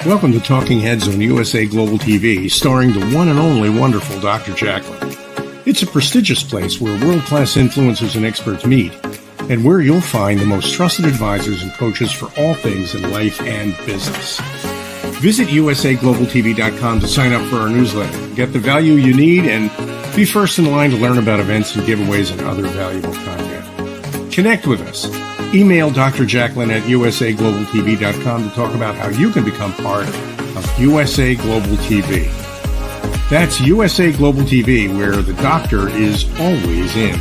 Welcome to Talking Heads on USA Global TV, starring the one and only wonderful Dr. Jacalyn. It's a prestigious place where world-class influencers and experts meet, and where you'll find the most trusted advisors and coaches for all things in life and business. Visit usaglobaltv.com to sign up for our newsletter, get the value you need, and be first in line to learn about events and giveaways and other valuable content. Connect with us. Email Dr. Jacalyn at usaglobaltv.com to talk about how you can become part of USA Global TV. That's USA Global TV, where the doctor is always in.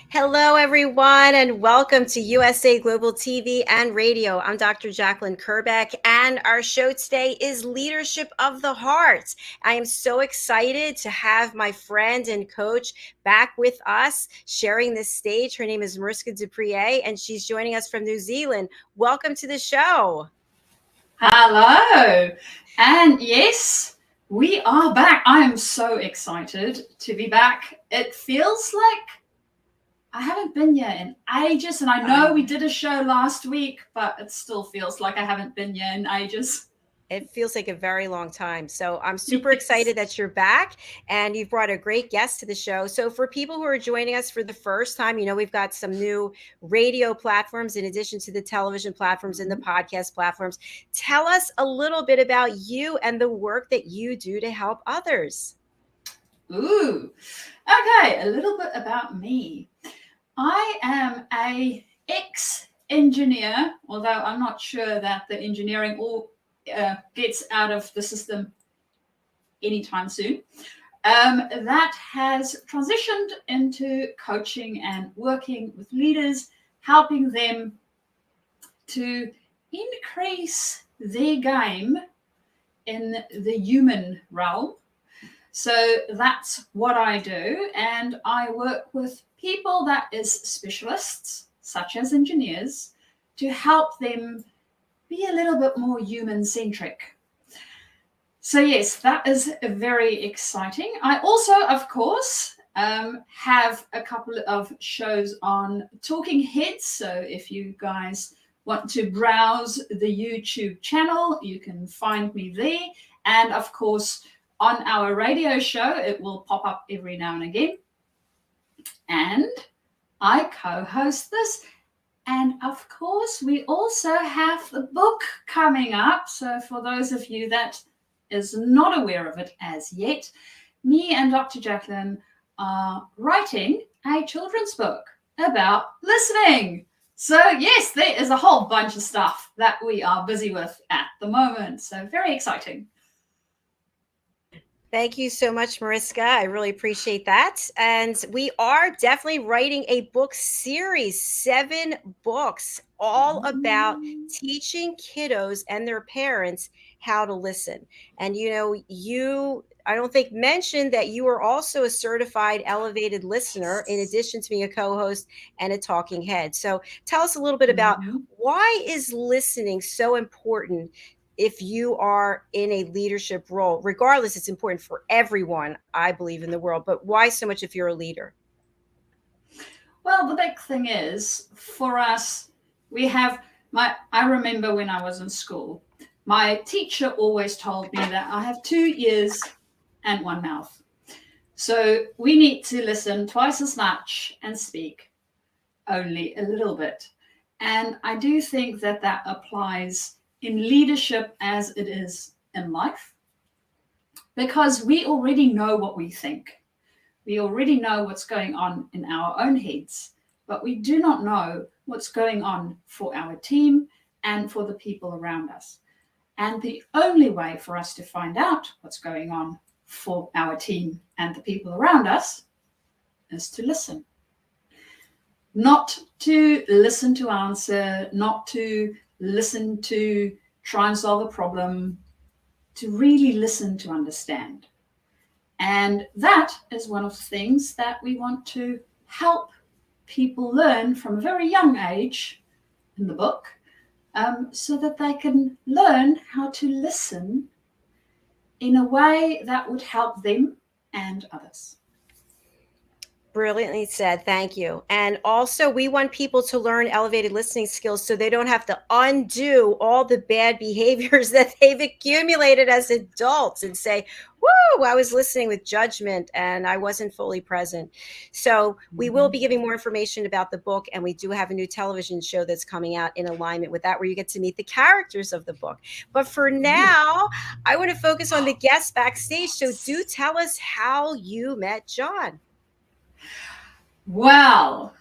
Hello, everyone, and welcome to USA Global TV and Radio. I'm Dr. Jacalyn Kerbeck, and our show today is Leadership of the Heart. I am so excited to have my friend and coach back with us, sharing this stage. Her name is MARISKA, and she's joining us from New Zealand. Welcome to the show. Hello. And yes, we are back. I am so excited to be back. It feels like I haven't been here in ages, and I know we did a show last week, but it still feels like I haven't been here in ages. It feels like a very long time. So I'm super excited that you're back, and you've brought a great guest to the show. So for people who are joining us for the first time, you know, we've got some new radio platforms in addition to the television platforms and the podcast platforms. Tell us a little bit about you and the work that you do to help others. Ooh, okay, a little bit about me. I am a ex-engineer, although I'm not sure that the engineering all gets out of the system anytime soon. That has transitioned into coaching and working with leaders, helping them to increase their game in the human realm. So that's what I do, and I work with people that is specialists, such as engineers, to help them be a little bit more human-centric. So yes, that is very exciting. I also, of course, have a couple of shows on Talking Heads. So if you guys want to browse the YouTube channel, you can find me there. And of course, on our radio show, it will pop up every now and again. And I co-host this. And of course, we also have the book coming up. So for those of you that is not aware of it as yet, me and Dr. Jacalyn are writing a children's book about listening. So yes, there is a whole bunch of stuff that we are busy with at the moment. So very exciting. Thank you so much, MARISKA. I really appreciate that. And we are definitely writing a book series, 7 books, all about teaching kiddos and their parents how to listen. And, you know, I don't think mentioned that you are also a certified elevated listener, in addition to being a co-host and a talking head. So tell us a little bit about why is listening so important if you are in a leadership role. Regardless, it's important for everyone, I believe, in the world, but why so much if you're a leader? Well, the big thing is, for us, I remember when I was in school, my teacher always told me that I have 2 ears and 1 mouth. So we need to listen twice as much and speak only a little bit. And I do think that that applies in leadership as it is in life, because we already know what we think. We already know what's going on in our own heads, but we do not know what's going on for our team and for the people around us. And the only way for us to find out what's going on for our team and the people around us is to listen. Not to listen to answer, not to listen to try and solve a problem, to really listen to understand. And that is one of the things that we want to help people learn from a very young age in the book, so that they can learn how to listen in a way that would help them and others. Brilliantly said. Thank you. And also, we want people to learn elevated listening skills so they don't have to undo all the bad behaviors that they've accumulated as adults and say, whoa, I was listening with judgment and I wasn't fully present. So, we will be giving more information about the book. And we do have a new television show that's coming out in alignment with that, where you get to meet the characters of the book. But for now, I want to focus on the guests backstage. So, do tell us how you met John. Well,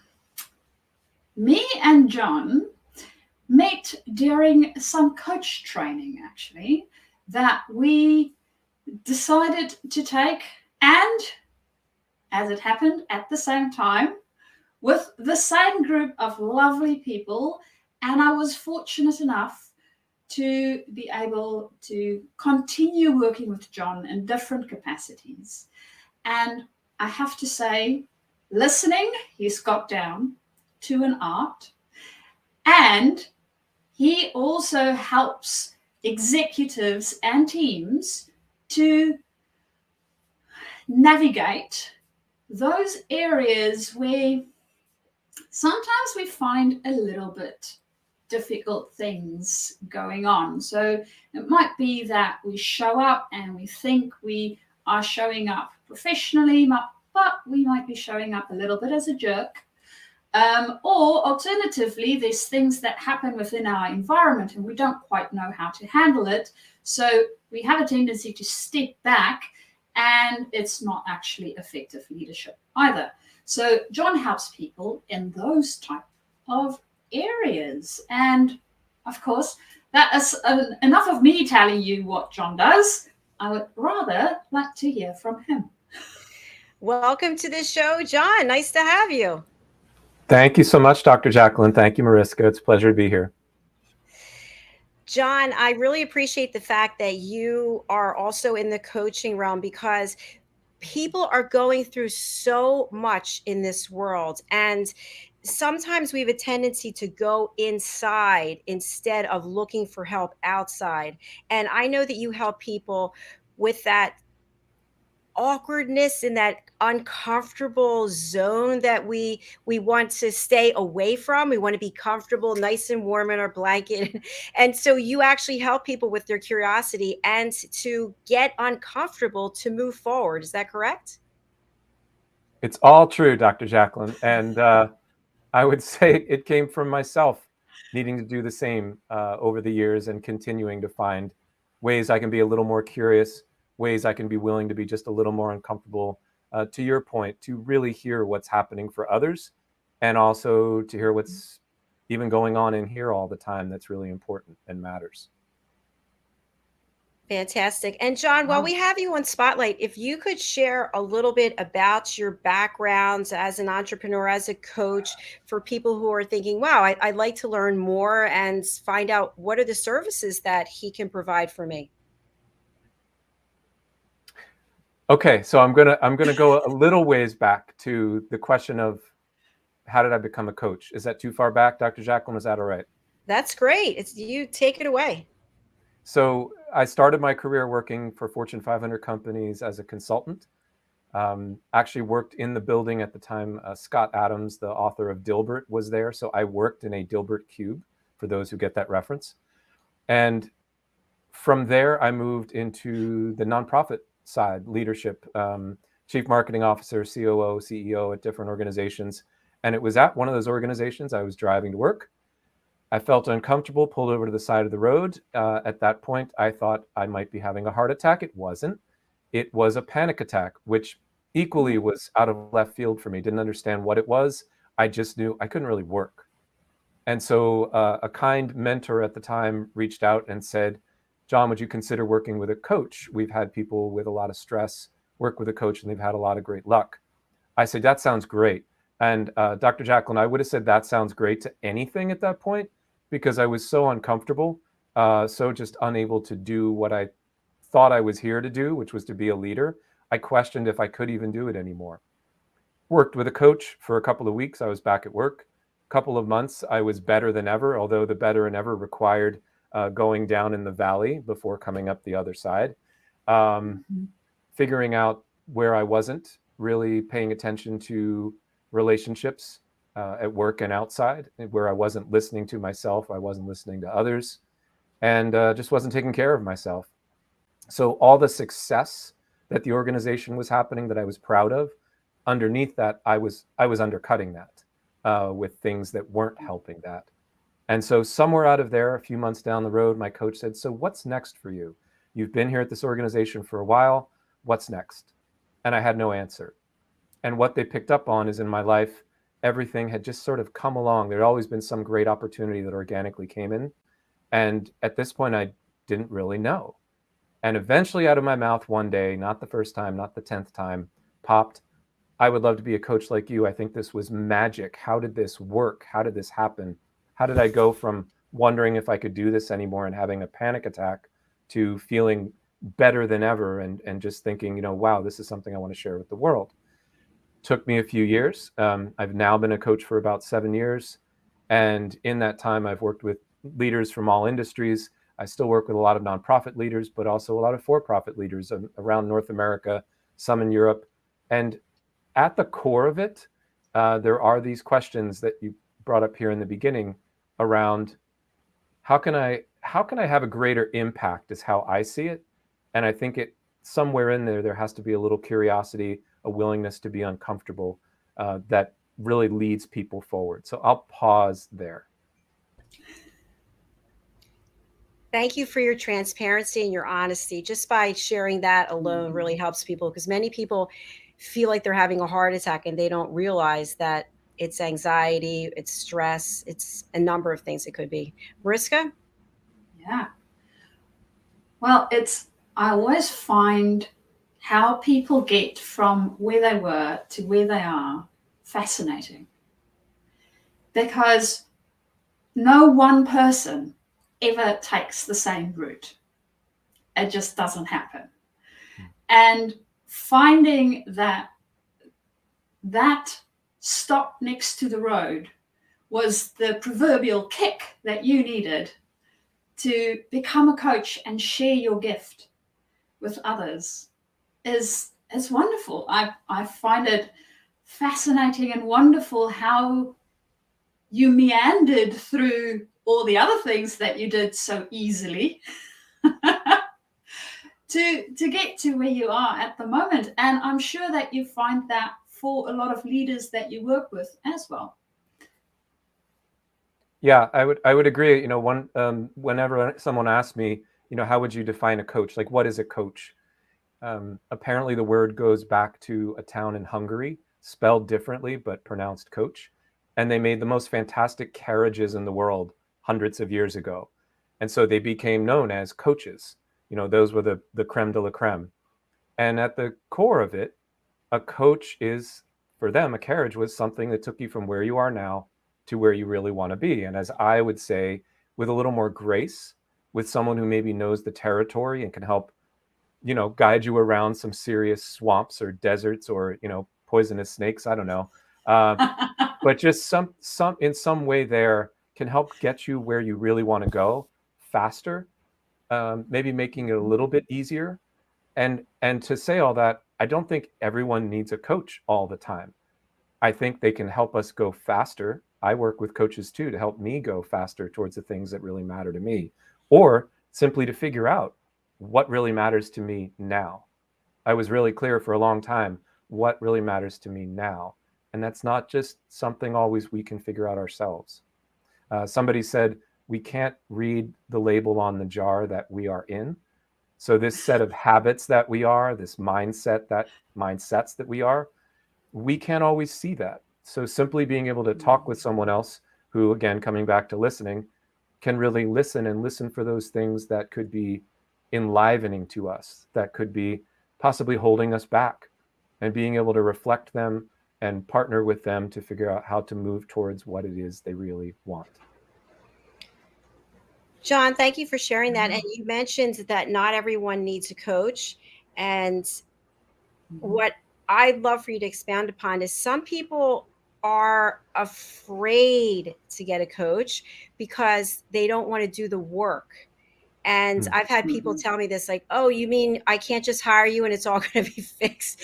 me and John met during some coach training, actually, that we decided to take, and as it happened at the same time, with the same group of lovely people. And I was fortunate enough to be able to continue working with John in different capacities. And I have to say, listening, he's got down to an art. And he also helps executives and teams to navigate those areas where sometimes we find a little bit difficult things going on. So it might be that we show up and we think we are showing up professionally, but we might be showing up a little bit as a jerk. Or alternatively, there's things that happen within our environment and we don't quite know how to handle it. So we have a tendency to step back, and it's not actually effective leadership either. So John helps people in those type of areas. And of course, that is enough of me telling you what John does. I would rather like to hear from him. Welcome to the show, John. Nice to have you. Thank you so much, Dr. Jacalyn. Thank you, Mariska. It's a pleasure to be here. John, I really appreciate the fact that you are also in the coaching realm, because people are going through so much in this world. And sometimes we have a tendency to go inside instead of looking for help outside. And I know that you help people with that awkwardness in that uncomfortable zone that we want to stay away from. We want to be comfortable, nice and warm in our blanket. And so you actually help people with their curiosity and to get uncomfortable to move forward. Is that correct? It's all true, Dr. Jacalyn. And I would say it came from myself needing to do the same over the years and continuing to find ways I can be a little more curious, ways I can be willing to be just a little more uncomfortable, to your point, to really hear what's happening for others, and also to hear what's even going on in here all the time that's really important and matters. Fantastic. And John, while we have you on Spotlight, if you could share a little bit about your backgrounds as an entrepreneur, as a coach, for people who are thinking, wow, I'd like to learn more and find out what are the services that he can provide for me. Okay, so I'm gonna go a little ways back to the question of how did I become a coach? Is that too far back, Dr. Jacalyn? Is that all right? That's great. It's you, take it away. So I started my career working for Fortune 500 companies as a consultant. Actually worked in the building at the time. Scott Adams, the author of Dilbert, was there. So I worked in a Dilbert cube, for those who get that reference. And from there, I moved into the nonprofit side, leadership, chief marketing officer, COO, CEO at different organizations. And it was at one of those organizations I was driving to work. I felt uncomfortable, pulled over to the side of the road. At that point, I thought I might be having a heart attack. It wasn't. It was a panic attack, which equally was out of left field for me. Didn't understand what it was. I just knew I couldn't really work. And so a kind mentor at the time reached out and said, John, would you consider working with a coach? We've had people with a lot of stress work with a coach and they've had a lot of great luck. I said, that sounds great. And Dr. Jacalyn, I would have said that sounds great to anything at that point, because I was so uncomfortable, so just unable to do what I thought I was here to do, which was to be a leader. I questioned if I could even do it anymore. Worked with a coach for a couple of weeks. I was back at work. A couple of months, I was better than ever, although the better than ever required going down in the valley before coming up the other side. Figuring out where I wasn't really paying attention to relationships at work and outside, where I wasn't listening to myself, I wasn't listening to others, and just wasn't taking care of myself. So all the success that the organization was happening that I was proud of, underneath that, I was undercutting that with things that weren't helping that. And so somewhere out of there, a few months down the road, my coach said, "So what's next for you? You've been here at this organization for a while. What's next?" And I had no answer. And what they picked up on is, in my life, everything had just sort of come along. There'd always been some great opportunity that organically came in. And at this point, I didn't really know. And eventually out of my mouth one day, not the first time, not the 10th time, popped, "I would love to be a coach like you. I think this was magic. How did this work? How did this happen? How did I go from wondering if I could do this anymore and having a panic attack to feeling better than ever and just thinking, wow, this is something I want to share with the world?" Took me a few years. I've now been a coach for about 7 years. And in that time, I've worked with leaders from all industries. I still work with a lot of nonprofit leaders, but also a lot of for-profit leaders around North America, some in Europe. And at the core of it, there are these questions that you brought up here in the beginning around how can I have a greater impact, is how I see it. And I think somewhere in there has to be a little curiosity, a willingness to be uncomfortable that really leads people forward. So I'll pause there. Thank you for your transparency and your honesty. Just by sharing that alone really helps people, because many people feel like they're having a heart attack and they don't realize that it's anxiety, it's stress, it's a number of things it could be. MARISKA? Yeah. Well, I always find how people get from where they were to where they are fascinating, because no one person ever takes the same route. It just doesn't happen. And finding that stop next to the road was the proverbial kick that you needed to become a coach and share your gift with others is wonderful. I find it fascinating and wonderful how you meandered through all the other things that you did so easily to get to where you are at the moment. And I'm sure that you find that for a lot of leaders that you work with as well. Yeah, I would agree. Whenever someone asks me, how would you define a coach? Like, what is a coach? Apparently the word goes back to a town in Hungary, spelled differently, but pronounced coach. And they made the most fantastic carriages in the world hundreds of years ago. And so they became known as coaches. Those were the creme de la creme. And at the core of it, a coach is, for them, a carriage was something that took you from where you are now to where you really want to be. And as I would say, with a little more grace, with someone who maybe knows the territory and can help, guide you around some serious swamps or deserts or, poisonous snakes, I don't know. But just some in some way there can help get you where you really want to go faster, maybe making it a little bit easier. And to say all that, I don't think everyone needs a coach all the time. I think they can help us go faster. I work with coaches too to help me go faster towards the things that really matter to me, or simply to figure out what really matters to me now. I was really clear for a long time what really matters to me now. And that's not just something always we can figure out ourselves. Somebody said, we can't read the label on the jar that we are in. So this set of habits that we are, this mindsets that we are, we can't always see that. So simply being able to talk with someone else who, again, coming back to listening, can really listen and listen for those things that could be enlivening to us, that could be possibly holding us back, and being able to reflect them and partner with them to figure out how to move towards what it is they really want. John, thank you for sharing that. And you mentioned that not everyone needs a coach. And what I'd love for you to expound upon is some people are afraid to get a coach because they don't want to do the work. And I've had people tell me this, like, oh, you mean I can't just hire you and it's all going to be fixed?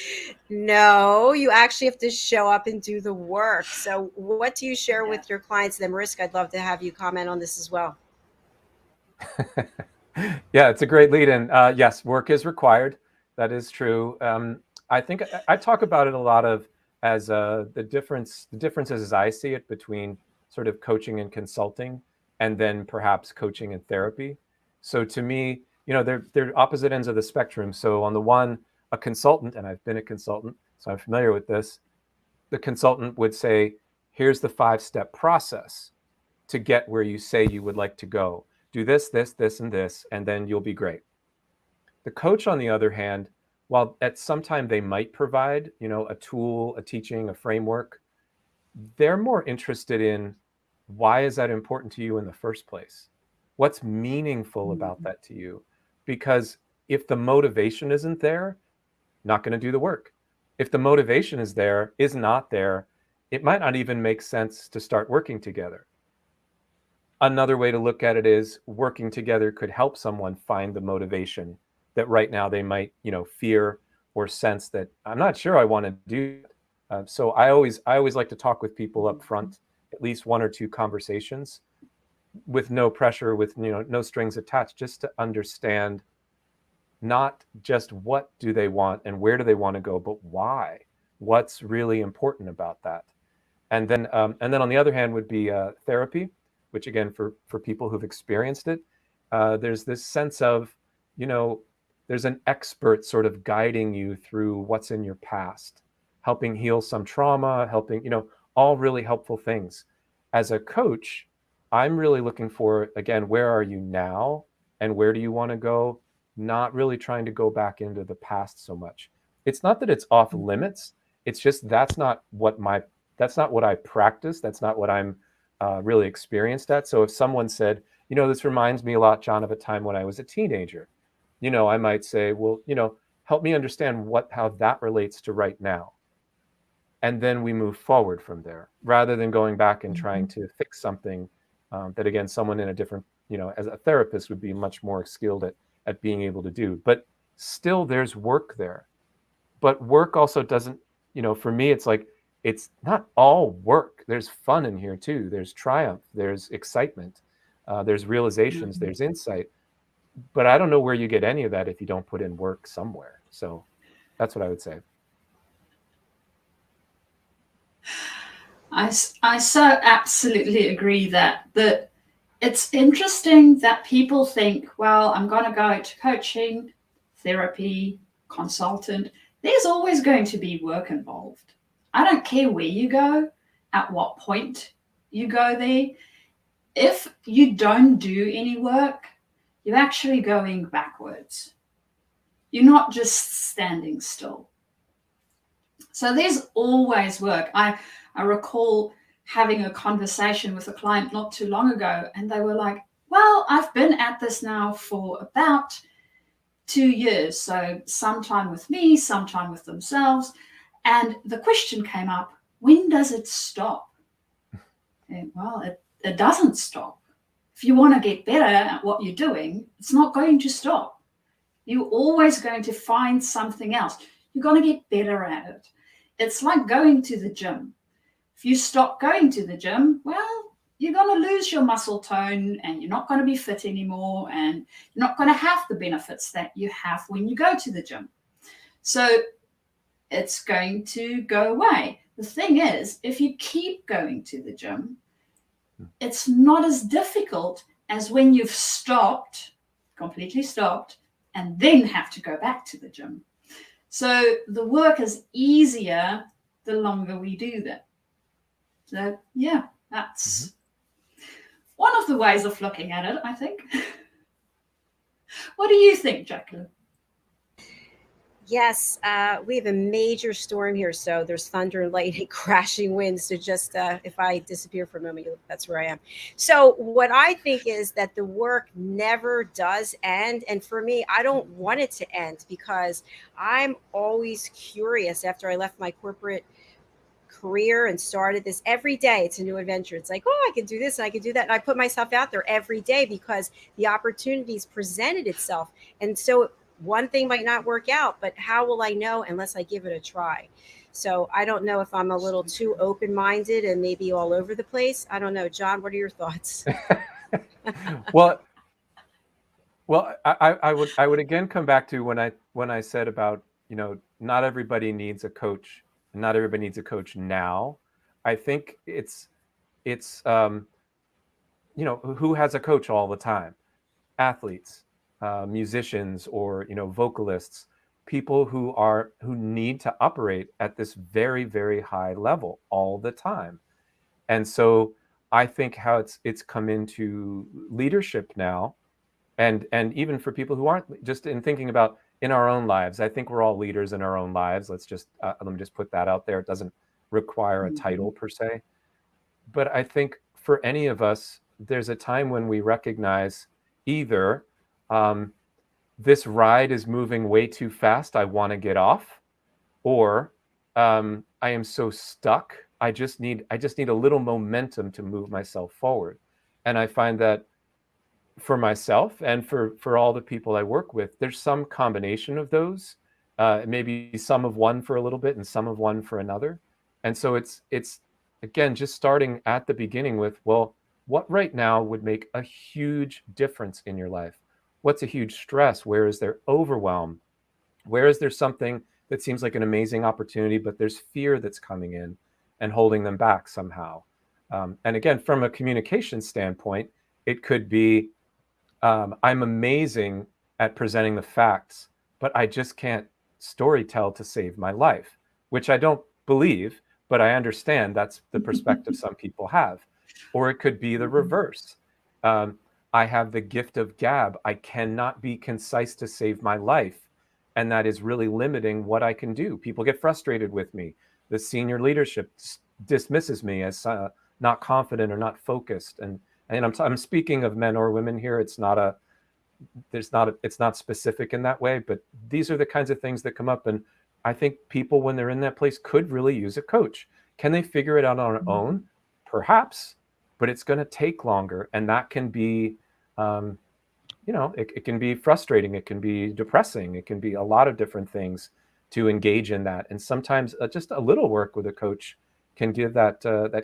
No, you actually have to show up and do the work. So what do you share with your clients? Then Mariska, I'd love to have you comment on this as well. Yeah, it's a great lead in. Yes, work is required. That is true. I think I talk about it a lot of as the differences as I see it between sort of coaching and consulting, and then perhaps coaching and therapy. So to me, they're opposite ends of the spectrum. So on the one, a consultant, and I've been a consultant, so I'm familiar with this, the consultant would say, here's the 5-step process to get where you say you would like to go. Do this, this, this, and this, and then you'll be great. The coach, on the other hand, while at some time they might provide, a tool, a teaching, a framework, they're more interested in why is that important to you in the first place? What's meaningful about that to you? Because if the motivation isn't there, not going to do the work. If the motivation is not there, it might not even make sense to start working together. Another way to look at it is working together could help someone find the motivation that right now they might, fear or sense that I'm not sure I want to do. So I always like to talk with people up front, at least 1 or 2 conversations, with no pressure, with no strings attached, just to understand not just what do they want and where do they want to go, but why. What's really important about that? And then on the other hand would be therapy, which again for people who've experienced it, there's this sense of there's an expert sort of guiding you through what's in your past, helping heal some trauma, helping all really helpful things. As a coach, I'm really looking for, again, where are you now and where do you want to go? Not really trying to go back into the past so much. It's not that it's off limits. It's just that's not what I practice. That's not what I'm really experienced at. So if someone said, this reminds me a lot, John, of a time when I was a teenager, I might say, well, help me understand how that relates to right now. And then we move forward from there, rather than going back and trying to fix something that, again, someone in a different, as a therapist would be much more skilled at being able to do. But still there's work there. But work also doesn't, for me, it's like, it's not all work. There's fun in here too. There's triumph, there's excitement, there's realizations, there's insight. But I don't know where you get any of that if you don't put in work somewhere. So that's what I would say. I so absolutely agree that it's interesting that people think, well, I'm going to go to coaching, therapy, consultant. There's always going to be work involved. I don't care where you go, at what point you go there. If you don't do any work, you're actually going backwards. You're not just standing still. So there's always work. I recall having a conversation with a client not too long ago, and they were like, well, I've been at this now for about 2 years. So sometime with me, sometime with themselves. And the question came up, when does it stop? And, well, it doesn't stop. If you want to get better at what you're doing, it's not going to stop. You're always going to find something else. You're going to get better at it. It's like going to the gym. If you stop going to the gym, well, you're going to lose your muscle tone and you're not going to be fit anymore, and you're not going to have the benefits that you have when you go to the gym. So it's going to go away. The thing is, if you keep going to the gym, it's not as difficult as when you've stopped, completely stopped, and then have to go back to the gym. So the work is easier the longer we do that. So yeah, that's one of the ways of looking at it, I think. What do you think, Jacalyn? Yes, we have a major storm here, so there's thunder and lightning, crashing winds. So just if I disappear for a moment, that's where I am. So what I think is that the work never does end. And for me, I don't want it to end, because I'm always curious after I left my corporate career and started this every day. It's a new adventure. It's like, oh, I can do this and I can do that. And I put myself out there every day because the opportunities presented itself. And so one thing might not work out, but how will I know unless I give it a try? So I don't know if I'm a little too open-minded and maybe all over the place. I don't know. John, what are your thoughts? well, I would again come back to when I said about, not everybody needs a coach, and not everybody needs a coach now. I think it's who has a coach all the time? Athletes, musicians, or vocalists, people who need to operate at this very, very high level all the time. And so I think how it's come into leadership now, and even for people who aren't, just in thinking about in our own lives. I think we're all leaders in our own lives. Let me just put that out there. It doesn't require a title per se, but I think for any of us, there's a time when we recognize either this ride is moving way too fast, I want to get off, or I am so stuck, I just need a little momentum to move myself forward. And I find that for myself and for all the people I work with, there's some combination of those, maybe some of one for a little bit and some of one for another. And so it's again, just starting at the beginning with, well, what right now would make a huge difference in your life? What's a huge stress? Where is there overwhelm? Where is there something that seems like an amazing opportunity, but there's fear that's coming in and holding them back somehow? And again, from a communication standpoint, it could be, I'm amazing at presenting the facts, but I just can't storytell to save my life, which I don't believe, but I understand that's the perspective some people have. Or it could be the reverse. I have the gift of gab. I cannot be concise to save my life. And that is really limiting what I can do. People get frustrated with me. The senior leadership dismisses me as not confident or not focused. And I'm speaking of men or women here. It's not specific in that way, but these are the kinds of things that come up. And I think people, when they're in that place, could really use a coach. Can they figure it out on their own? Perhaps, but it's going to take longer. And that can be, it can be frustrating. It can be depressing. It can be a lot of different things to engage in that. And sometimes just a little work with a coach can give that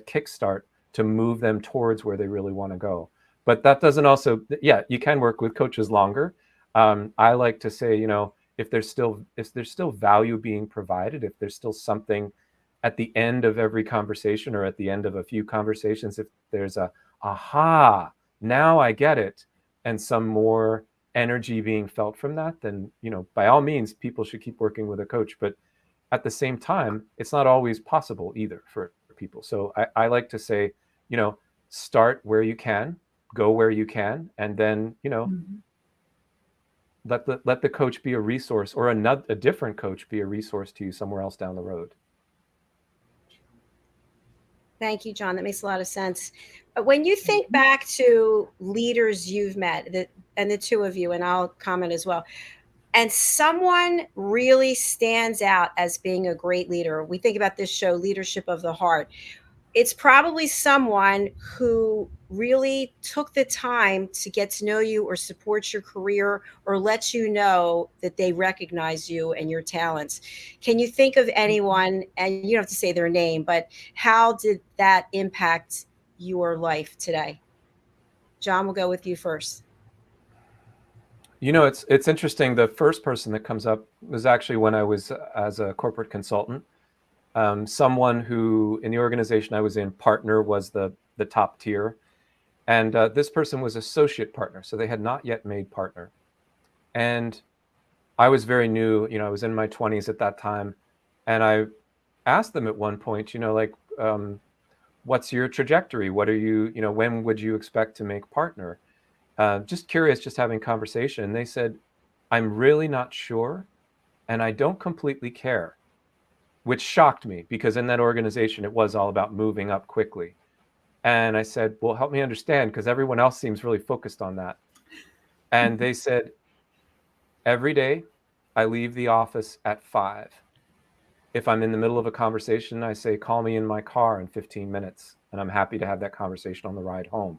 kickstart to move them towards where they really want to go. But that doesn't also, you can work with coaches longer. I like to say, if there's still value being provided, if there's still something at the end of every conversation or at the end of a few conversations, if there's aha, now I get it, and some more energy being felt from that, then, by all means, people should keep working with a coach. But at the same time, it's not always possible either for people. So I like to say, start where you can, go where you can, and then, let the coach be a resource, or a different coach be a resource to you somewhere else down the road. Thank you, John. That makes a lot of sense. When you think back to leaders you've met, and the two of you, and I'll comment as well, and someone really stands out as being a great leader. We think about this show, Leadership of the Heart. It's probably someone who really took the time to get to know you or support your career or let you know that they recognize you and your talents. Can you think of anyone, and you don't have to say their name, but how did that impact your life today? John, we'll go with you first. It's interesting. The first person that comes up was actually when I was as a corporate consultant. Someone who, in the organization I was in, partner was the top tier. And this person was associate partner. So they had not yet made partner. And I was very new, I was in my 20s at that time. And I asked them at one point, what's your trajectory? What are you, when would you expect to make partner? Just curious, just having conversation. And they said, I'm really not sure. And I don't completely care. Which shocked me, because in that organization, it was all about moving up quickly. And I said, well, help me understand, because everyone else seems really focused on that. And they said, every day I leave the office at 5. if I'm in the middle of a conversation, I say, call me in my car in 15 minutes, and I'm happy to have that conversation on the ride home.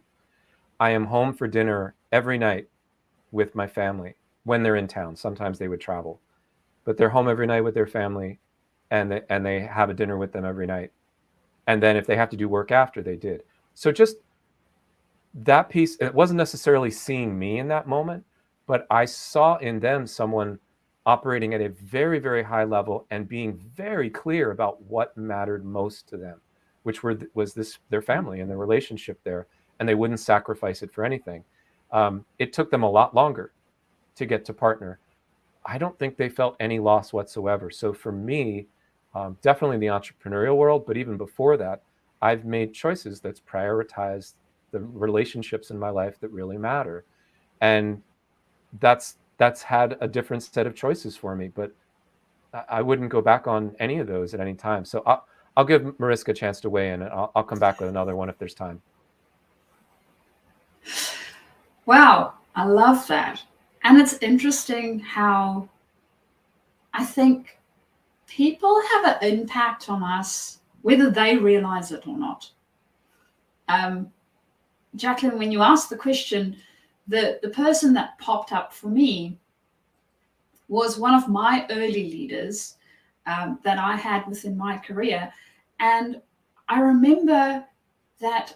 I am home for dinner every night with my family when they're in town. Sometimes they would travel, but they're home every night with their family, and they have a dinner with them every night. And then if they have to do work after, they did. So just that piece, it wasn't necessarily seeing me in that moment, but I saw in them someone operating at a very, very high level and being very clear about what mattered most to them, which was their family and their relationship there, and they wouldn't sacrifice it for anything. It took them a lot longer to get to partner. I don't think they felt any loss whatsoever. So for me, definitely in the entrepreneurial world, but even before that, I've made choices that's prioritized the relationships in my life that really matter. And that's had a different set of choices for me, but I wouldn't go back on any of those at any time. So I'll give Mariska a chance to weigh in, and I'll come back with another one if there's time. Wow, I love that. And it's interesting how I think people have an impact on us, whether they realize it or not. Jacalyn, when you asked the question, the person that popped up for me was one of my early leaders that I had within my career. And I remember that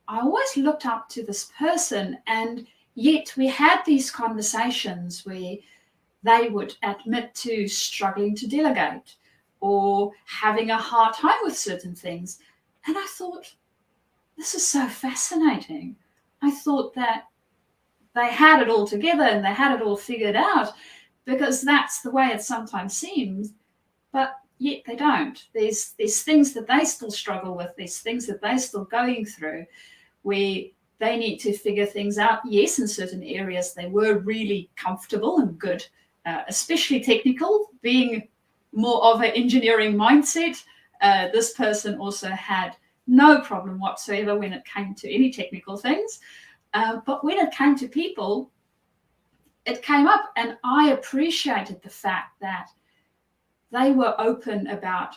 I always looked up to this person, and yet we had these conversations where they would admit to struggling to delegate or having a hard time with certain things. And I thought, this is so fascinating. I thought that they had it all together and they had it all figured out, because that's the way it sometimes seems, but yet they don't. There's things that they still struggle with. There's things that they're still going through where they need to figure things out. Yes, in certain areas they were really comfortable and good, especially technical, being more of an engineering mindset. This person also had no problem whatsoever when it came to any technical things. But when it came to people, it came up, and I appreciated the fact that they were open about,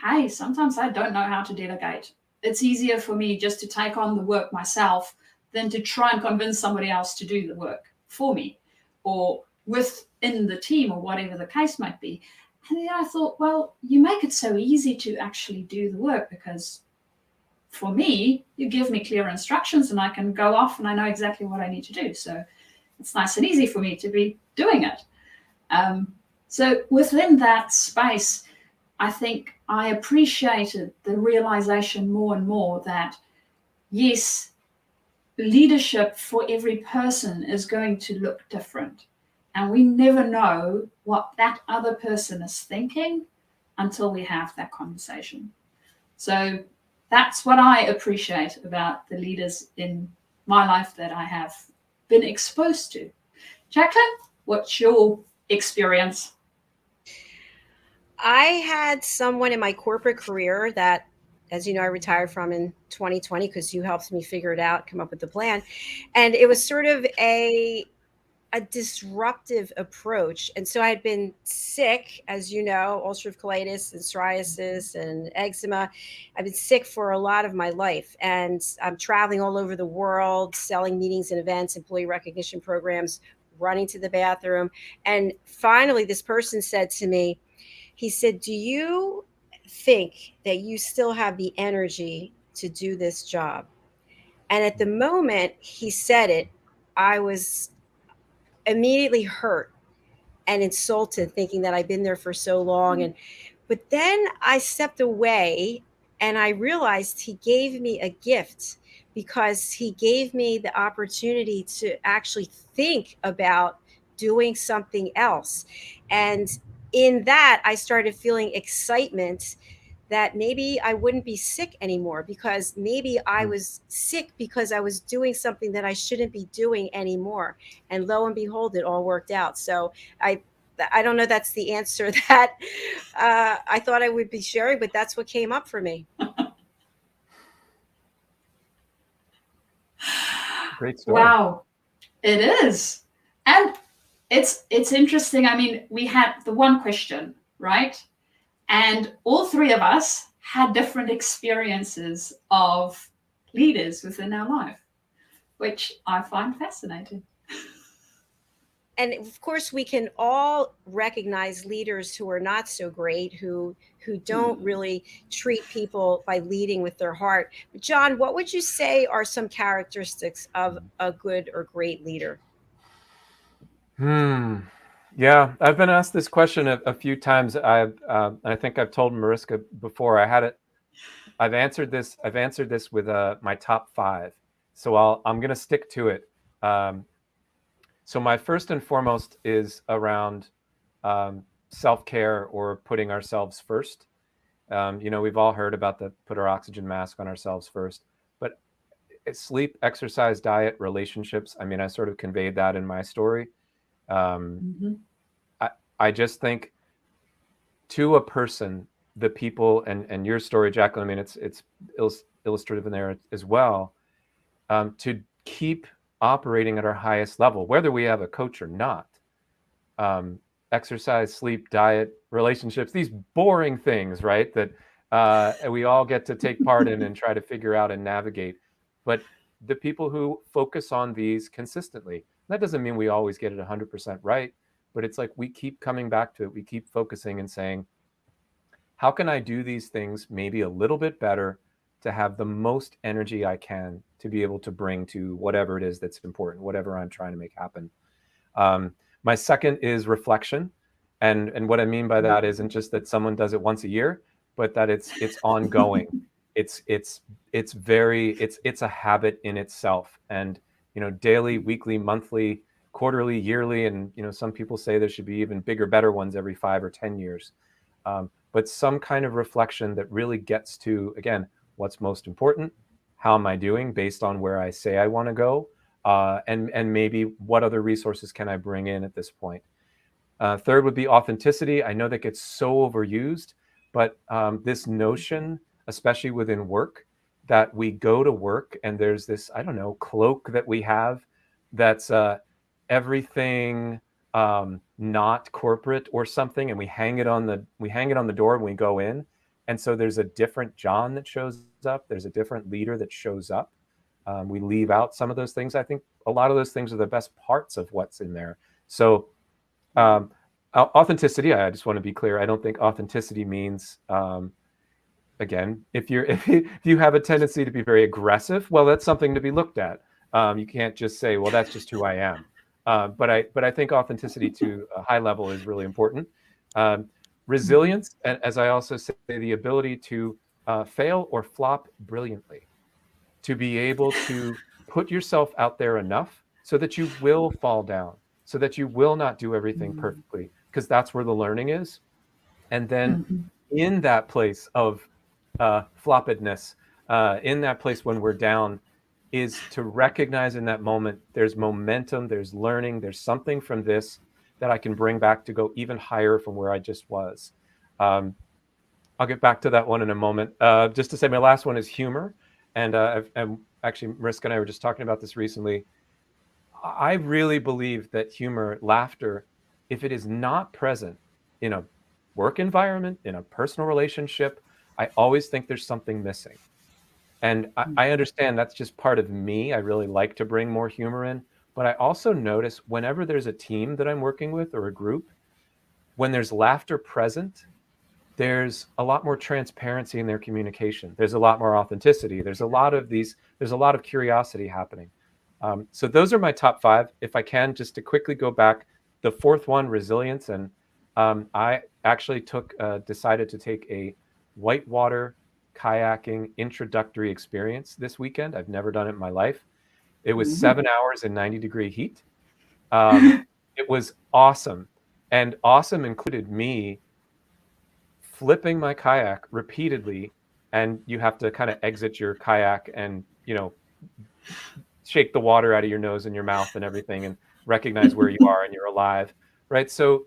hey, sometimes I don't know how to delegate. It's easier for me just to take on the work myself than to try and convince somebody else to do the work for me or within the team or whatever the case might be. And then I thought, well, you make it so easy to actually do the work, because for me, you give me clear instructions and I can go off and I know exactly what I need to do. So it's nice and easy for me to be doing it. So within that space, I think I appreciated the realization more and more that, yes, leadership for every person is going to look different. And we never know what that other person is thinking until we have that conversation. So that's what I appreciate about the leaders in my life that I have been exposed to. Jacalyn, what's your experience? I had someone in my corporate career that, as you know, I retired from in 2020 because you helped me figure it out, come up with the plan. And it was sort of a disruptive approach. And so I had been sick, as you know, ulcerative colitis and psoriasis and eczema. I've been sick for a lot of my life. And I'm traveling all over the world, selling meetings and events, employee recognition programs, running to the bathroom. And finally, this person said to me, he said, do you think that you still have the energy to do this job? And at the moment he said it, I was immediately hurt and insulted, thinking that I'd been there for so long. But then I stepped away and I realized he gave me a gift, because he gave me the opportunity to actually think about doing something else. And in that, I started feeling excitement that maybe I wouldn't be sick anymore, because maybe I was sick because I was doing something that I shouldn't be doing anymore. And lo and behold, it all worked out. So I don't know that's the answer that I thought I would be sharing, but that's what came up for me. Great story. Wow, it is. And it's interesting. I mean, we had the one question, right? And all three of us had different experiences of leaders within our life, which I find fascinating. And of course, we can all recognize leaders who are not so great, who don't really treat people by leading with their heart. But John, what would you say are some characteristics of a good or great leader? Yeah, I've been asked this question a few times. I think I've told MARISKA before. I've answered this with my top 5. So I'm going to stick to it. So my first and foremost is around self-care, or putting ourselves first. We've all heard about the put our oxygen mask on ourselves first, but sleep, exercise, diet, relationships. I mean, I sort of conveyed that in my story. I just think, to a person, the people, and your story, Jacalyn, I mean, it's illustrative in there as well, to keep operating at our highest level, whether we have a coach or not. Exercise, sleep, diet, relationships, these boring things, right? That we all get to take part in and try to figure out and navigate. But the people who focus on these consistently, that doesn't mean we always get it 100% right, but it's like we keep coming back to it. We keep focusing and saying, how can I do these things maybe a little bit better to have the most energy I can to be able to bring to whatever it is that's important, whatever I'm trying to make happen. My second is reflection. And what I mean by that isn't just that someone does it once a year, but that it's ongoing. It's a habit in itself. And, daily, weekly, monthly, quarterly, yearly, and, some people say there should be even bigger, better ones every 5 or 10 years. But some kind of reflection that really gets to, again, what's most important, how am I doing based on where I say I want to go, and maybe what other resources can I bring in at this point. Third would be authenticity. I know that gets so overused, but this notion, especially within work, that we go to work and there's this, I don't know, cloak that we have that's everything not corporate or something, and we hang it on the door when we go in. And so there's a different John that shows up. There's a different leader that shows up. We leave out some of those things. I think a lot of those things are the best parts of what's in there. So authenticity, I just want to be clear. I don't think authenticity means, again, if you have a tendency to be very aggressive, well, that's something to be looked at. You can't just say, well, that's just who I am. But I think authenticity to a high level is really important. Resilience, and as I also say, the ability to fail or flop brilliantly, to be able to put yourself out there enough so that you will fall down, so that you will not do everything perfectly, because that's where the learning is. And then in that place of floppedness, in that place when we're down, is to recognize in that moment there's momentum, there's learning, there's something from this that I can bring back to go even higher from where I just was. I'll get back to that one in a moment. Just to say, my last one is humor. And actually, MARISKA and I were just talking about this recently. I really believe that humor, laughter, if it is not present in a work environment, in a personal relationship, I always think there's something missing. And I understand that's just part of me. I really like to bring more humor in. But I also notice whenever there's a team that I'm working with or a group, when there's laughter present, there's a lot more transparency in their communication. There's a lot more authenticity. There's a lot of curiosity happening. So those are my top 5. If I can, just to quickly go back, the fourth one, resilience. And I actually decided to take a Whitewater Kayaking introductory experience this weekend. I've never done it in my life. It was 7 hours in 90-degree heat. It was awesome. And awesome included me flipping my kayak repeatedly, and you have to kind of exit your kayak and, shake the water out of your nose and your mouth and everything and recognize where you are and you're alive, right? So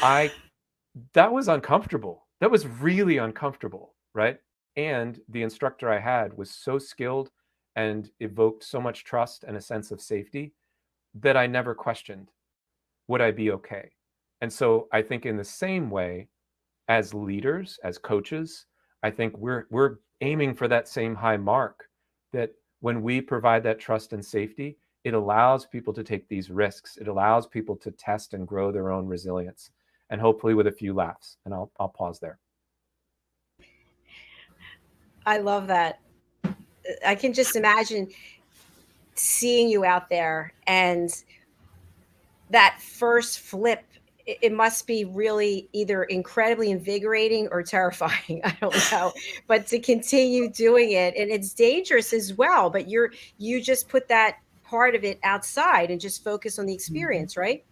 that was uncomfortable. That was really uncomfortable, right? And the instructor I had was so skilled and evoked so much trust and a sense of safety that I never questioned, would I be okay? And so I think in the same way, as leaders, as coaches, I think we're aiming for that same high mark, that when we provide that trust and safety, it allows people to take these risks. It allows people to test and grow their own resilience, and hopefully with a few laughs. And I'll pause there. I love that. I can just imagine seeing you out there and that first flip. It must be really either incredibly invigorating or terrifying. I don't know, but to continue doing it, and it's dangerous as well. But you just put that part of it outside and just focus on the experience, right?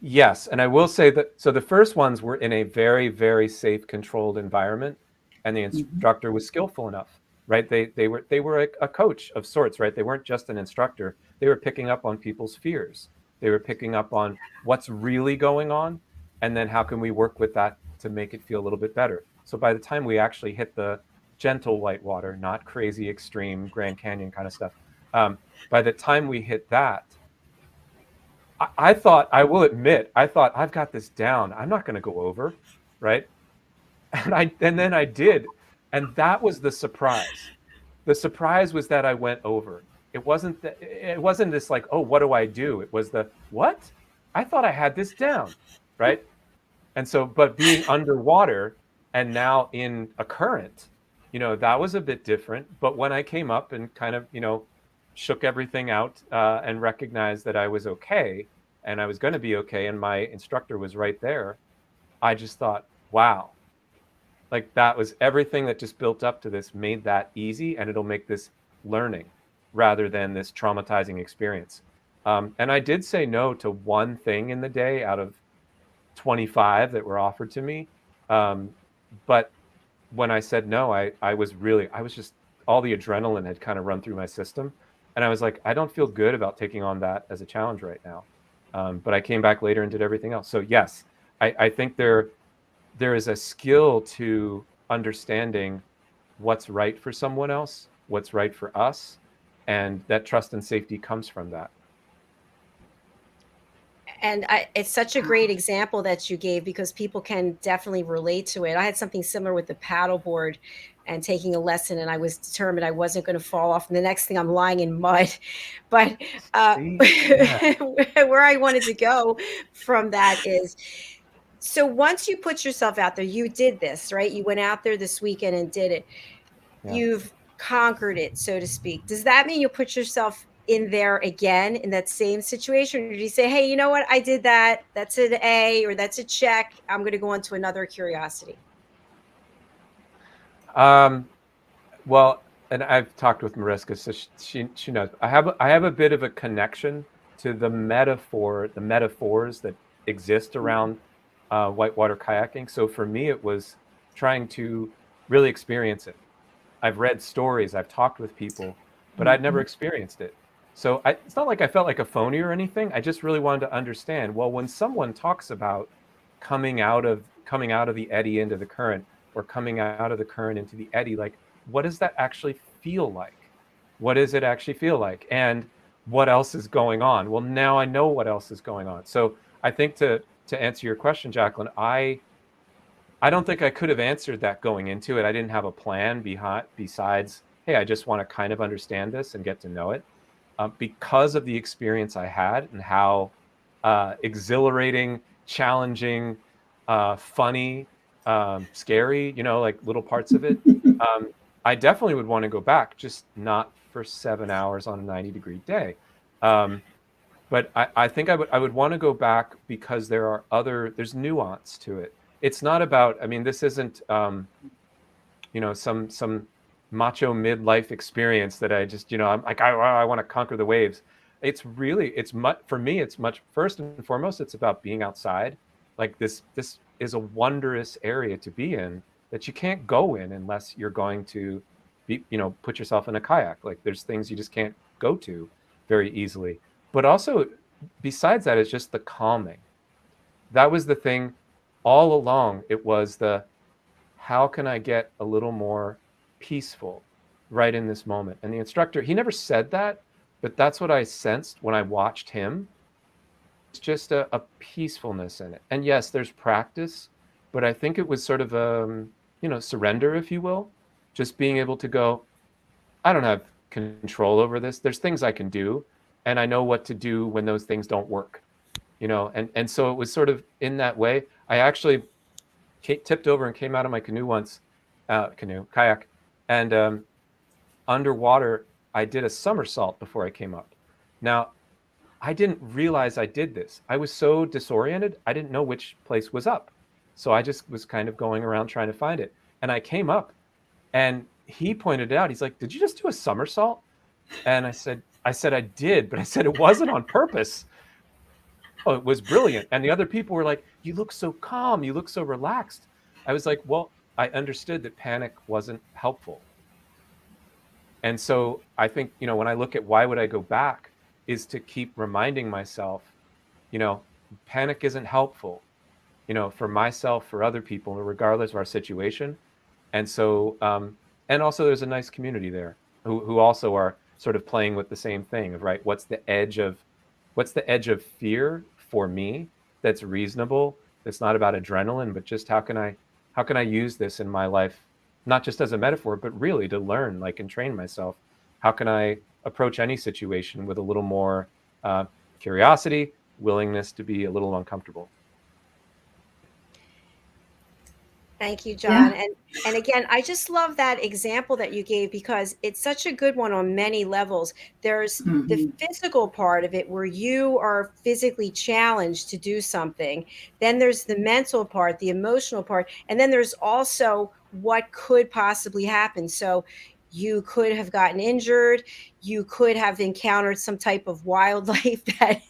Yes, and I will say that, so the first ones were in a very, very safe, controlled environment, and the instructor was skillful enough, right? They were a coach of sorts, right? They weren't just an instructor. They were picking up on people's fears. They were picking up on what's really going on, and then how can we work with that to make it feel a little bit better. So by the time we actually hit the gentle whitewater, not crazy extreme Grand Canyon kind of stuff, by the time we hit that, I thought, I will admit, I thought, I've got this down. I'm not going to go over, right? And then I did, and that was the surprise. The surprise was that I went over. It wasn't this like, oh, what do I do? It was the, what? I thought I had this down, right? And so, but being underwater and now in a current, that was a bit different. But when I came up and kind of, shook everything out and recognized that I was okay and I was going to be okay, and my instructor was right there, I just thought, wow, like that was everything that just built up to this, made that easy, and it'll make this learning rather than this traumatizing experience. And I did say no to one thing in the day out of 25 that were offered to me. But when I said no, I was just, all the adrenaline had kind of run through my system. And I was like, I don't feel good about taking on that as a challenge right now. But I came back later and did everything else. So yes, I think there is a skill to understanding what's right for someone else, what's right for us, and that trust and safety comes from that. And it's such a great example that you gave, because people can definitely relate to it. I had something similar with the paddleboard and taking a lesson, and I was determined I wasn't going to fall off. And the next thing, I'm lying in mud. But where I wanted to go from that is, so once you put yourself out there, you did this, right? You went out there this weekend and did it. Yeah. You've conquered it, so to speak. Does that mean you put yourself in there again in that same situation? Or do you say, hey, you know what? I did that. That's an A, or that's a check. I'm going to go on to another curiosity. Well, and I've talked with MARISKA, so she knows. I have a bit of a connection to the metaphors that exist around whitewater kayaking. So for me, it was trying to really experience it. I've read stories, I've talked with people, but I'd never experienced it. So it's not like I felt like a phony or anything. I just really wanted to understand, well, when someone talks about coming out of the eddy into the current, or coming out of the current into the eddy, like, what does that actually feel like? What does it actually feel like? And what else is going on? Well, now I know what else is going on. So I think to answer your question, Jacalyn, I don't think I could have answered that going into it. I didn't have a plan besides, hey, I just want to kind of understand this and get to know it. Because of the experience I had and how exhilarating, challenging, funny, scary, like little parts of it, I definitely would want to go back, just not for 7 hours on a 90-degree day. But I think I would want to go back because there's nuance to it. It's not about, this isn't, some macho midlife experience that I just, I'm like, I want to conquer the waves. For me, it's much, first and foremost, it's about being outside. Like this is a wondrous area to be in that you can't go in unless you're going to be, put yourself in a kayak. Like there's things you just can't go to very easily. But also, besides that, it's just the calming. That was the thing all along. It was how can I get a little more peaceful right in this moment? And the instructor, he never said that, but that's what I sensed when I watched him. It's just a peacefulness in it. And yes, there's practice, but I think it was sort of surrender, if you will, just being able to go, I don't have control over this. There's things I can do, and I know what to do when those things don't work, and so it was sort of in that way. I actually tipped over and came out of my canoe once, kayak, and underwater, I did a somersault before I came up. Now, I didn't realize I did this. I was so disoriented, I didn't know which place was up. So I just was kind of going around trying to find it. And I came up, and he pointed it out. He's like, "Did you just do a somersault?" And I said I did, but I said it wasn't on purpose. Oh, it was brilliant. And the other people were like, "You look so calm, you look so relaxed." I was like, well, I understood that panic wasn't helpful. And so I think, when I look at why would I go back, is to keep reminding myself, panic isn't helpful, for myself, for other people, regardless of our situation. And so, and also there's a nice community there who also are sort of playing with the same thing of, right, what's the edge of fear for me that's reasonable, that's not about adrenaline, but just how can I use this in my life, not just as a metaphor, but really to learn, and train myself. How can I approach any situation with a little more curiosity, willingness to be a little uncomfortable? Thank you, John. Yeah. And again, I just love that example that you gave because it's such a good one on many levels. There's the physical part of it where you are physically challenged to do something. Then there's the mental part, the emotional part, and then there's also what could possibly happen. So you could have gotten injured. You could have encountered some type of wildlife that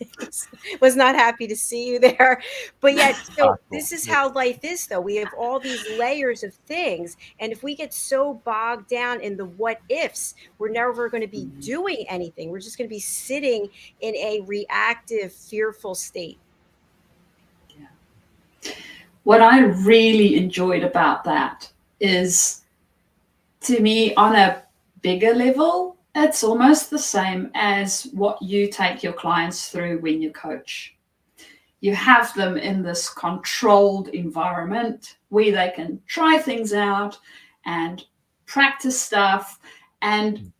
was not happy to see you there. But yet, so this is how life is, though. We have all these layers of things. And if we get so bogged down in the what ifs, we're never going to be doing anything. We're just going to be sitting in a reactive, fearful state. Yeah. What I really enjoyed about that is, to me, on a bigger level, it's almost the same as what you take your clients through when you coach. You have them in this controlled environment where they can try things out and practice stuff and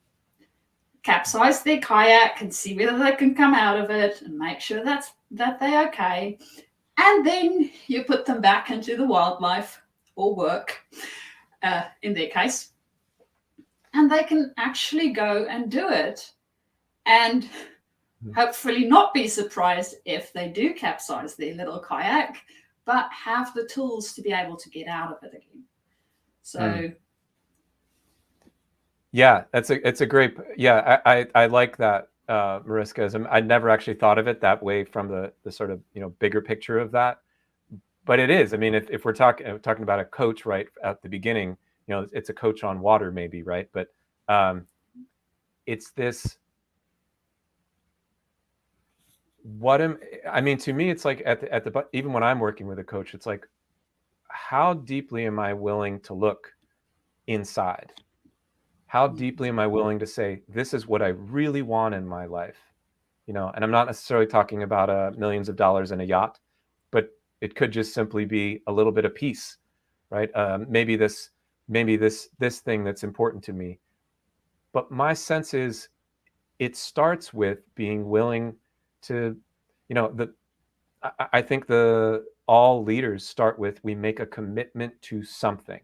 capsize their kayak and see whether they can come out of it and make sure that they're okay. And then you put them back into the wildlife or work, in their case, and they can actually go and do it and hopefully not be surprised if they do capsize their little kayak, but have the tools to be able to get out of it again. So yeah, it's a great, I like that, Mariska. I'd never actually thought of it that way from the sort of bigger picture of that, but it is. I mean, if we're talking about a coach right at the beginning, it's a coach on water maybe, right? But it's this. To me, it's like at the even when I'm working with a coach, it's like, how deeply am I willing to look inside? How deeply am I willing to say, this is what I really want in my life? And I'm not necessarily talking about millions of dollars in a yacht, but it could just simply be a little bit of peace, right? Maybe this thing that's important to me. But my sense is it starts with being willing to, I think all leaders start with, we make a commitment to something.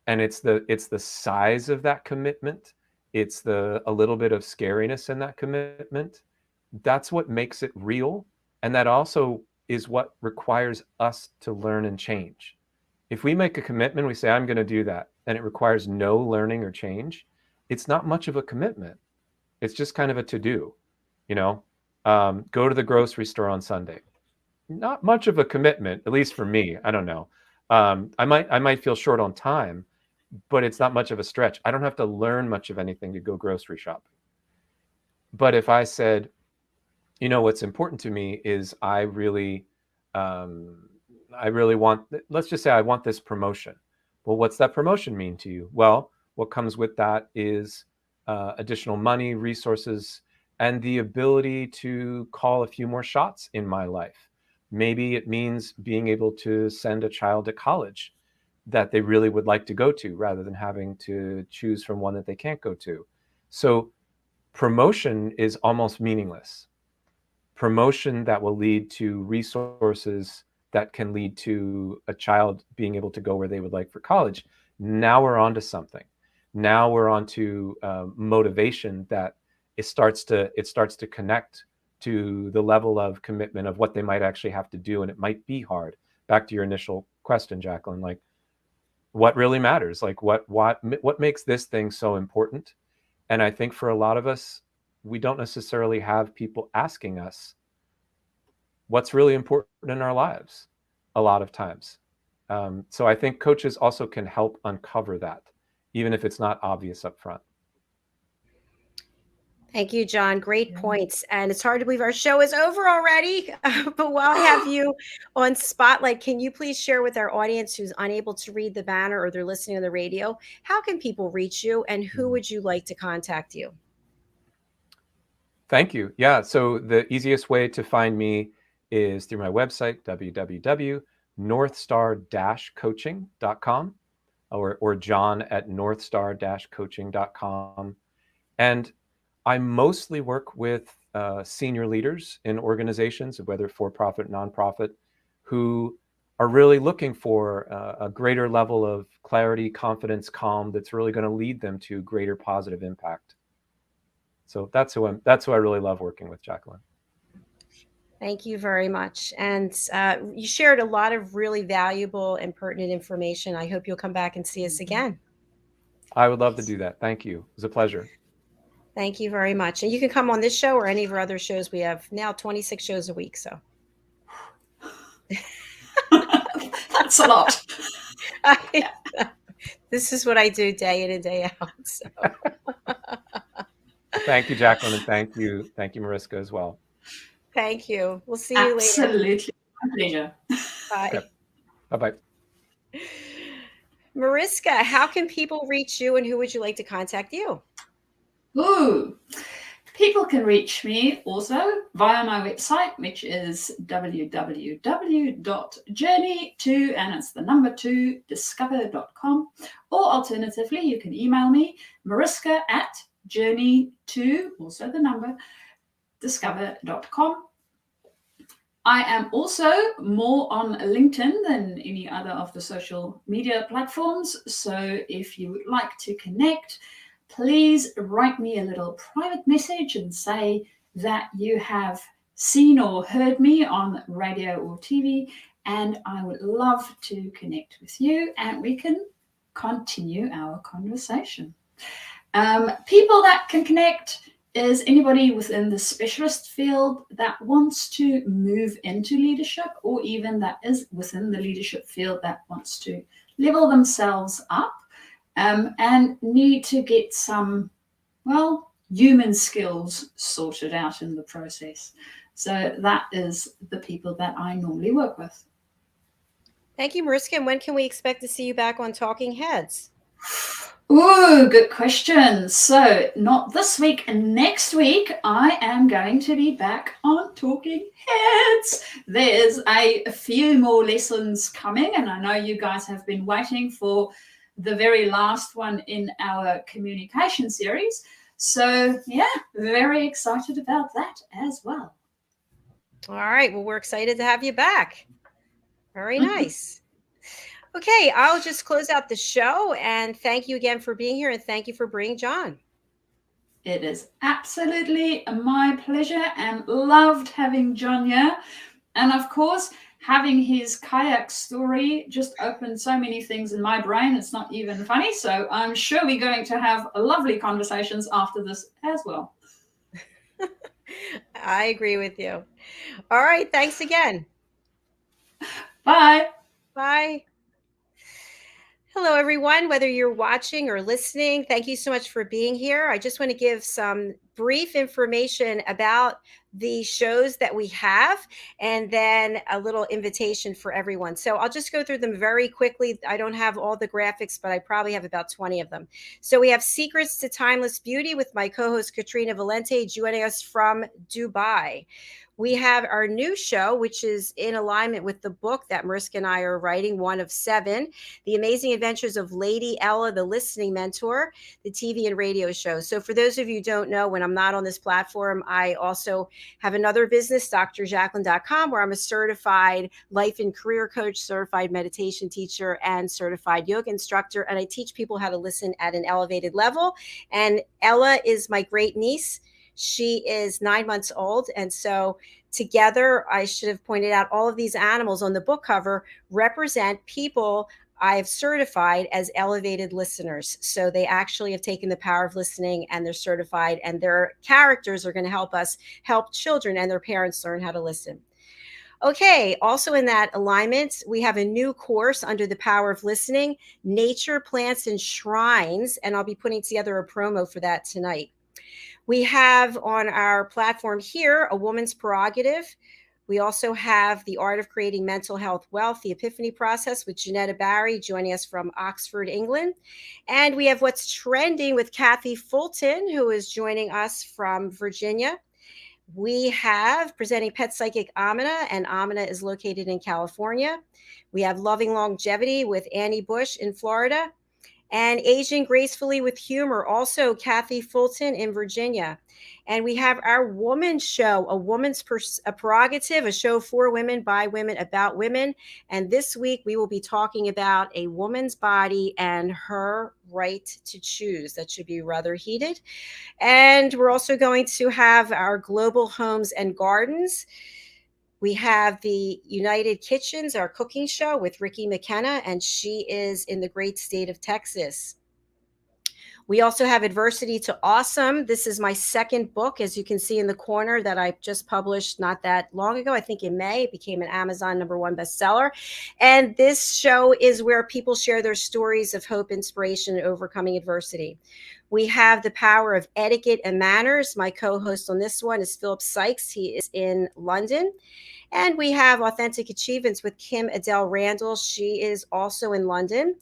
And it's the size of that commitment. It's a little bit of scariness in that commitment. That's what makes it real. And that also is what requires us to learn and change. If we make a commitment, we say, I'm going to do that, and it requires no learning or change, it's not much of a commitment. It's just kind of a to-do, go to the grocery store on Sunday. Not much of a commitment, at least for me. I don't know. I might feel short on time, but it's not much of a stretch. I don't have to learn much of anything to go grocery shopping. But if I said, what's important to me is I really want, let's just say I want this promotion. Well, what's that promotion mean to you? Well, what comes with that is additional money, resources, and the ability to call a few more shots in my life. Maybe it means being able to send a child to college that they really would like to go to rather than having to choose from one that they can't go to. So promotion is almost meaningless. Promotion that will lead to resources that can lead to a child being able to go where they would like for college. Now we're on to something. Now we're on to motivation that it starts to connect to the level of commitment of what they might actually have to do. And it might be hard. Back to your initial question, Jacalyn, like what really matters? Like what makes this thing so important? And I think for a lot of us, we don't necessarily have people asking us what's really important in our lives a lot of times. So I think coaches also can help uncover that, even if it's not obvious up front. Thank you, John. Great points. And it's hard to believe our show is over already. But while I have you on Spotlight, can you please share with our audience who's unable to read the banner or they're listening on the radio, how can people reach you and who would you like to contact you? Thank you. Yeah. So the easiest way to find me is through my website, www.northstar-coaching.com or john@northstar-coaching.com. And I mostly work with senior leaders in organizations, whether for-profit, nonprofit, who are really looking for a greater level of clarity, confidence, calm that's really going to lead them to greater positive impact. So that's who I really love working with, Jacalyn. Thank you very much. And you shared a lot of really valuable and pertinent information. I hope you'll come back and see us again. I would love to do that. Thank you. It was a pleasure. Thank you very much. And you can come on this show or any of our other shows. We have now 26 shows a week. So that's a lot. This is what I do day in and day out. So. Thank you, Jacalyn, and thank you, Mariska, as well. Thank you. We'll see you later. Absolutely. My pleasure. Bye. Yep. Bye-bye. Mariska, how can people reach you and who would you like to contact you? Ooh, people can reach me also via my website, which is www.journey2, and it's the number 2, discover.com. Or alternatively, you can email me, mariska@journey2, also the number, discover.com. I am also more on LinkedIn than any other of the social media platforms. So if you would like to connect, please write me a little private message and say that you have seen or heard me on radio or TV, and I would love to connect with you and we can continue our conversation. People that can connect is anybody within the specialist field that wants to move into leadership, or even that is within the leadership field that wants to level themselves up and need to get some, human skills sorted out in the process. So that is the people that I normally work with. Thank you, Mariska. And when can we expect to see you back on Talking Heads? Ooh, good question. So not this week, and next week I am going to be back on Talking Heads. There's a few more lessons coming, and I know you guys have been waiting for the very last one in our communication series. So yeah, very excited about that as well. All right. Well, we're excited to have you back. Very nice. Okay, I'll just close out the show and thank you again for being here, and thank you for bringing John. It is absolutely my pleasure, and loved having John here. And of course, having his kayak story just opened so many things in my brain. It's not even funny. So I'm sure we're going to have lovely conversations after this as well. I agree with you. All right, thanks again. Bye. Bye. Hello, everyone, whether you're watching or listening, thank you so much for being here. I just want to give some brief information about the shows that we have, and then a little invitation for everyone. So I'll just go through them very quickly. I don't have all the graphics, but I probably have about 20 of them. So we have Secrets to Timeless Beauty with my co-host Katrina Valente, joining us from Dubai. We have our new show, which is in alignment with the book that Mariska and I are writing, one of 7, The Amazing Adventures of Lady Ella, the Listening Mentor, the TV and radio show. So for those of you who don't know, when I'm not on this platform, I also have another business, drjacalyn.com, where I'm a certified life and career coach, certified meditation teacher, and certified yoga instructor. And I teach people how to listen at an elevated level. And Ella is my great niece. She is 9 months old. And so together, I should have pointed out, all of these animals on the book cover represent people I've certified as elevated listeners. So they actually have taken the power of listening and they're certified, and their characters are going to help us help children and their parents learn how to listen. Okay, also in that alignment, we have a new course under the power of listening, Nature, Plants, and Shrines. And I'll be putting together a promo for that tonight. We have on our platform here A Woman's Prerogative. We also have The Art of Creating Mental Health Wealth, The Epiphany Process with Janetta Barry joining us from Oxford, England. And we have What's Trending with Kathy Fulton, who is joining us from Virginia. We have presenting Pet Psychic Amina, and Amina is located in California. We have Loving Longevity with Annie Bush in Florida. And Aging Gracefully with Humor, also Kathy Fulton in Virginia. And we have our woman show, A Woman's Prerogative, a show for women, by women, about women. And this week we will be talking about a woman's body and her right to choose. That should be rather heated. And we're also going to have our Global Homes and Gardens. We have the United Kitchens, our cooking show with Ricky McKenna, and she is in the great state of Texas. We also have Adversity to Awesome. This is my second book, as you can see in the corner, that I just published not that long ago. I think in May, it became an Amazon #1 bestseller. And this show is where people share their stories of hope, inspiration, and overcoming adversity. We have The Power of Etiquette and Manners. My co-host on this one is Philip Sykes. He is in London. And we have Authentic Achievements with Kim Adele Randall. She is also in London.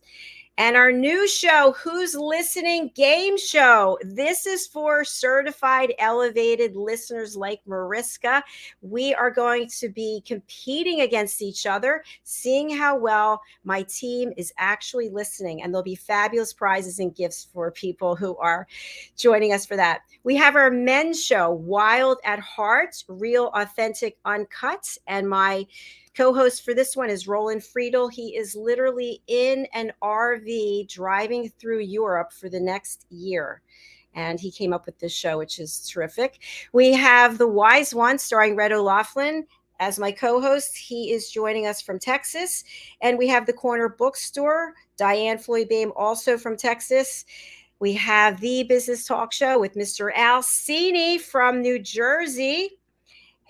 And our new show, Who's Listening Game Show. This is for certified elevated listeners like Mariska. We are going to be competing against each other, seeing how well my team is actually listening. And there'll be fabulous prizes and gifts for people who are joining us for that. We have our men's show, Wild at Heart, Real, Authentic, Uncut. And my co-host for this one is Roland Friedel. He is literally in an RV driving through Europe for the next year. And he came up with this show, which is terrific. We have The Wise One, starring Red O'Loughlin as my co-host. He is joining us from Texas. And we have The Corner Bookstore, Diane Floyd-Bame, also from Texas. We have The Business Talk Show with Mr. Al Cini from New Jersey.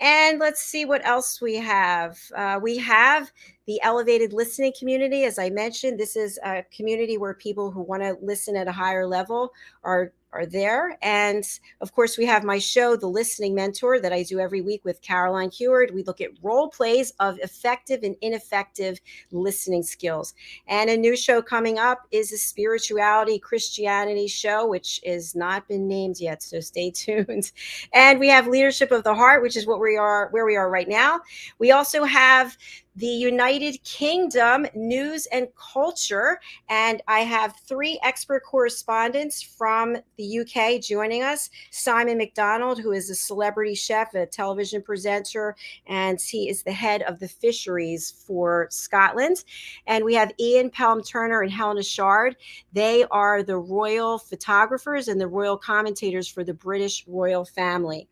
And let's see what else we have. We have the Elevated Listening Community. As I mentioned, this is a community where people who want to listen at a higher level are there. And of course, we have my show, The Listening Mentor, that I do every week with Caroline Heward. We look at role plays of effective and ineffective listening skills. And a new show coming up is a spirituality Christianity show, which has not been named yet, so stay tuned. And we have Leadership of the Heart, which is where we are right now. We also have the United Kingdom News and Culture. And I have 3 expert correspondents from the UK joining us. Simon McDonald, who is a celebrity chef, a television presenter, and he is the head of the fisheries for Scotland. And we have Ian Pelham-Turner and Helena Shard. They are the royal photographers and the royal commentators for the British royal family.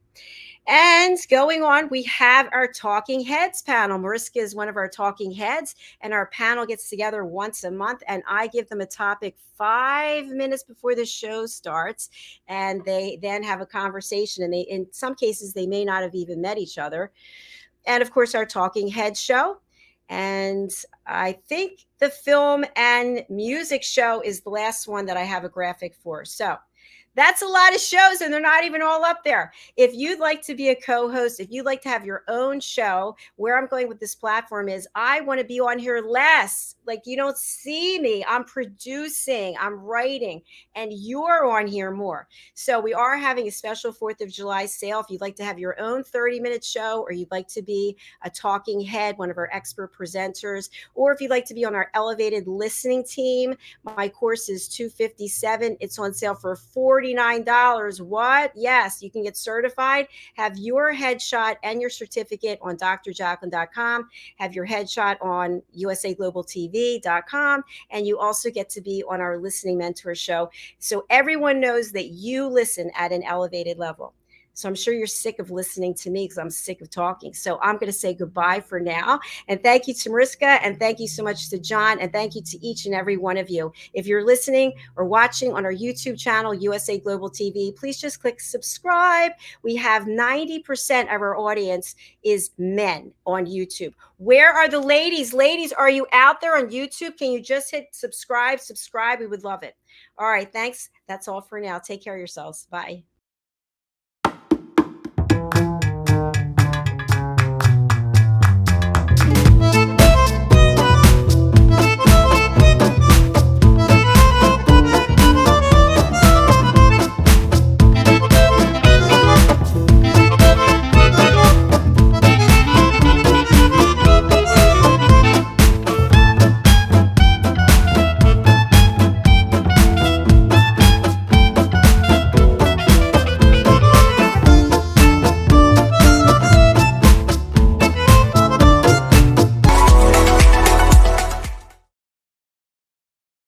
And going on, we have our Talking Heads panel. Mariska is one of our Talking Heads, and our panel gets together once a month, and I give them a topic 5 minutes before the show starts, and they then have a conversation, and in some cases, they may not have even met each other. And of course, our Talking Heads show. And I think the Film and Music show is the last one that I have a graphic for. So That's a lot of shows, and they're not even all up there. If you'd like to be a co-host, if you'd like to have your own show, where I'm going with this platform is I want to be on here less. Like, you don't see me. I'm producing, I'm writing, and you're on here more. So we are having a special 4th of July sale. If you'd like to have your own 30-minute show, or you'd like to be a talking head, one of our expert presenters, or if you'd like to be on our elevated listening team, my course is $257. It's on sale for $49. What? Yes, you can get certified, have your headshot and your certificate on drjacalyn.com, have your headshot on usaglobaltv.com, and you also get to be on our listening mentor show. So everyone knows that you listen at an elevated level. So I'm sure you're sick of listening to me because I'm sick of talking. So I'm going to say goodbye for now. And thank you to Mariska, and thank you so much to John, and thank you to each and every one of you. If you're listening or watching on our YouTube channel, USA Global TV, please just click subscribe. We have 90% of our audience is men on YouTube. Where are the ladies? Ladies, are you out there on YouTube? Can you just hit subscribe? Subscribe. We would love it. All right. Thanks. That's all for now. Take care of yourselves. Bye.